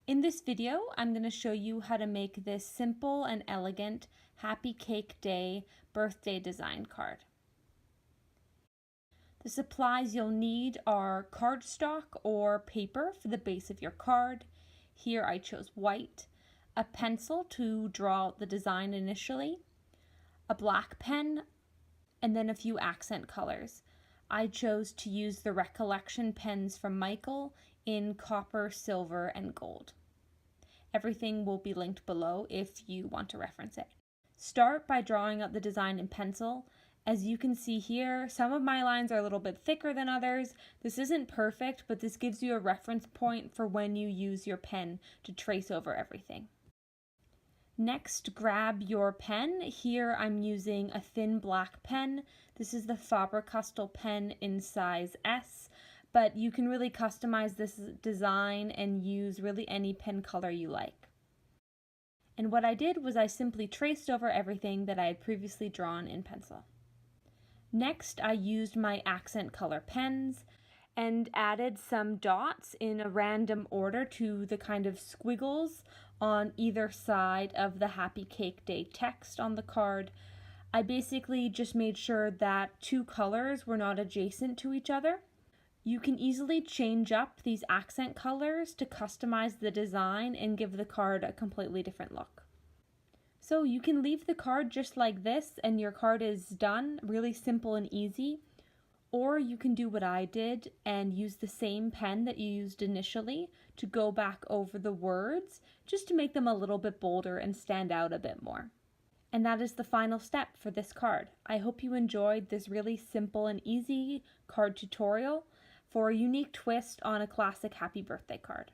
In this video, I'm going to show you how to make this simple and elegant Happy Cake Day birthday design card. The supplies you'll need are cardstock or paper for the base of your card. Here I chose white, a pencil to draw out the design initially, a black pen, and then a few accent colors. I chose to use the Recollection pens from Michael in copper, silver, and gold. Everything will be linked below if you want to reference it. Start by drawing out the design in pencil. As you can see here, some of my lines are a little bit thicker than others. This isn't perfect, but this gives you a reference point for when you use your pen to trace over everything. Next, grab your pen. Here I'm using a thin black pen. This is the Faber-Castell pen in size S, but you can really customize this design and use really any pen color you like. And what I did was I simply traced over everything that I had previously drawn in pencil. Next, I used my accent color pens and added some dots in a random order to the kind of squiggles on either side of the Happy Cake Day text on the card. I basically just made sure that two colors were not adjacent to each other. You can easily change up these accent colors to customize the design and give the card a completely different look. So you can leave the card just like this and your card is done, really simple and easy. Or you can do what I did and use the same pen that you used initially to go back over the words just to make them a little bit bolder and stand out a bit more. And that is the final step for this card. I hope you enjoyed this really simple and easy card tutorial for a unique twist on a classic happy birthday card.